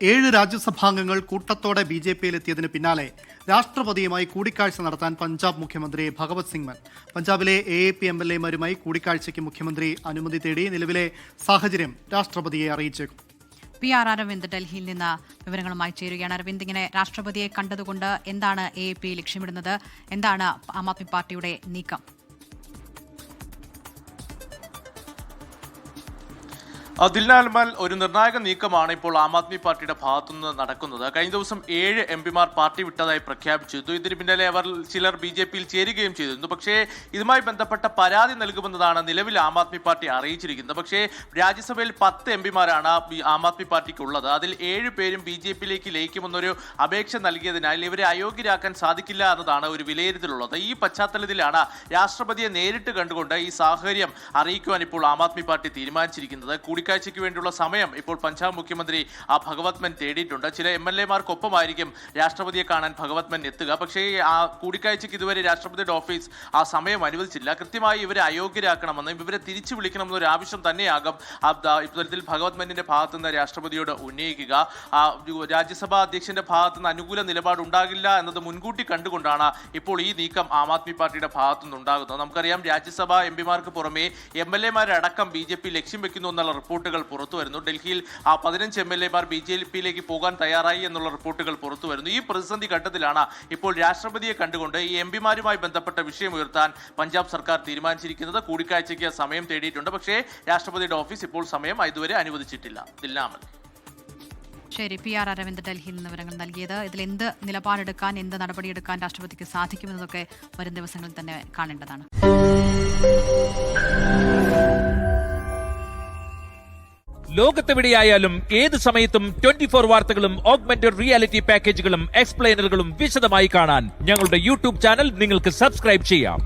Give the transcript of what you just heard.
7 രാജ്യസഭാംഗങ്ങൾ കൂട്ടത്തോടെ ബിജെപിയിലെത്തിയതിന് പിന്നാലെ രാഷ്ട്രപതിയുമായി കൂടിക്കാഴ്ച നടത്താൻ പഞ്ചാബ് മുഖ്യമന്ത്രി ഭഗവത് സിംഗ് മാൻ പഞ്ചാബിലെ AAP MLA-മാരുമായി കൂടിക്കാഴ്ചയ്ക്ക് മുഖ്യമന്ത്രി അനുമതി തേടി. നിലവിലെ സാഹചര്യം രാഷ്ട്രപതിയെ അറിയിച്ചേക്കും. PR അരവിന്ദ് ഡൽഹിയിൽ നിന്ന് വിവരങ്ങളുമായി ചേരുകയാണ്. അരവിന്ദ്, ഇങ്ങനെ രാഷ്ട്രപതിയെ കണ്ടതുകൊണ്ട് എന്താണ് AAP ലക്ഷ്യമിടുന്നത്? എന്താണ് ആം ആദ്മി പാർട്ടിയുടെ നീക്കം? ദിൽനാൽമൽ ഒരു നിർണായക നീക്കമാണ് ഇപ്പോൾ ആം ആദ്മി പാർട്ടിയുടെ ഭാഗത്തുനിന്ന് നടക്കുന്നത്. കഴിഞ്ഞ ദിവസം 7 MP-മാർ പാർട്ടി വിട്ടതായി പ്രഖ്യാപിച്ചിരുന്നു. ഇതിന് പിന്നാലെ അവർ ചിലർ BJP-യിൽ ചേരുകയും ചെയ്തിരുന്നു. പക്ഷേ ഇതുമായി ബന്ധപ്പെട്ട പരാതി നൽകുമെന്നതാണ് നിലവിൽ ആം ആദ്മി പാർട്ടി അറിയിച്ചിരിക്കുന്നത്. പക്ഷേ രാജ്യസഭയിൽ 10 MP-മാരാണ് ആം ആദ്മി പാർട്ടിക്കുള്ളത്. അതിൽ 7 പേരും BJP-യിലേക്ക് ലയിക്കുമെന്നൊരു അപേക്ഷ നൽകിയതിനാൽ ഇവരെ അയോഗ്യരാക്കാൻ സാധിക്കില്ല എന്നതാണ് ഒരു വിലയിരുത്തലുള്ളത്. ഈ പശ്ചാത്തലത്തിലാണ് രാഷ്ട്രപതിയെ നേരിട്ട് കണ്ടുകൊണ്ട് ഈ സാഹചര്യം അറിയിക്കുവാൻ ഇപ്പോൾ ആം ആദ്മി പാർട്ടി തീരുമാനിച്ചിരിക്കുന്നത്. കൂടിക്കാഴ്ചയ്ക്ക് വേണ്ടിയുള്ള സമയം ഇപ്പോൾ പഞ്ചാബ് മുഖ്യമന്ത്രി ഭഗവത് മാൻ തേടിയിട്ടുണ്ട്. ചില MLA-മാർക്കൊപ്പമായിരിക്കും രാഷ്ട്രപതിയെ കാണാൻ ഭഗവത് മാൻ എത്തുക. പക്ഷേ ആ കൂടിക്കാഴ്ചയ്ക്ക് ഇതുവരെ രാഷ്ട്രപതിയുടെ ഓഫീസ് ആ സമയം അനുവദിച്ചില്ല. കൃത്യമായി ഇവരെ അയോഗ്യരാക്കണമെന്നും ഇവരെ തിരിച്ചു വിളിക്കണമെന്നൊരു ആവശ്യം തന്നെയാകും ഇത്തരത്തിൽ ഭഗവത് മാനിന്റെ ഭാഗത്തുനിന്ന് രാഷ്ട്രപതിയോട് ഉന്നയിക്കുക. രാജ്യസഭാ അധ്യക്ഷന്റെ ഭാഗത്തുനിന്ന് അനുകൂല നിലപാട് ഉണ്ടാകില്ല എന്നത് മുൻകൂട്ടി കണ്ടുകൊണ്ടാണ് ഇപ്പോൾ ഈ നീക്കം ആം ആദ്മി പാർട്ടിയുടെ ഭാഗത്തുനിന്ന് ഉണ്ടാകുന്നത്. നമുക്കറിയാം, രാജ്യസഭാ MP-മാർക്ക് പുറമെ MLA-മാരടക്കം BJP ലക്ഷ്യം വെക്കുന്നു എന്നുള്ള റിപ്പോർട്ടുകൾ പുറത്തു വരുന്നു. ഡൽഹിയിൽ 15 MLA-മാർ BJP-യിലേക്ക് പോകാൻ തയ്യാറായി എന്നുള്ള റിപ്പോർട്ടുകൾ പുറത്തു വരുന്നു. ഈ പ്രതിസന്ധി ഘട്ടത്തിലാണ് ഇപ്പോൾ രാഷ്ട്രപതിയെ കണ്ടുകൊണ്ട് ഈ MP-മാരുമായി ബന്ധപ്പെട്ട വിഷയം ഉയർത്താൻ പഞ്ചാബ് സർക്കാർ തീരുമാനിച്ചിരിക്കുന്നത്. കൂടിക്കാഴ്ചയ്ക്ക് സമയം തേടിയിട്ടുണ്ട്. പക്ഷേ രാഷ്ട്രപതിയുടെ ഓഫീസ് ഇപ്പോൾ സമയം ഇതുവരെ അനുവദിച്ചിട്ടില്ല. ദിൽനാമൽ. ശരി, PR അരവിന്ദ് ഡൽഹിയിൽ നിന്ന് വിവരങ്ങൾ നൽകിയത്. ഇതിൽ എന്ത് നിലപാടെടുക്കാൻ, എന്ത് നടപടിയെടുക്കാൻ രാഷ്ട്രപതിക്ക് സാധിക്കുമെന്നതൊക്കെ വരും ദിവസങ്ങളിൽ തന്നെ കാണേണ്ടതാണ്. ലോകത്തെവിടെയായാലും ഏത് സമയത്തും 24 വാർത്തകളും ഓഗ്മെന്റഡ് റിയാലിറ്റി പാക്കേജുകളും എക്സ്പ്ലെയിനറുകളും വിശദമായി കാണാൻ ഞങ്ങളുടെ YouTube ചാനൽ നിങ്ങൾക്ക് സബ്സ്ക്രൈബ് ചെയ്യാം.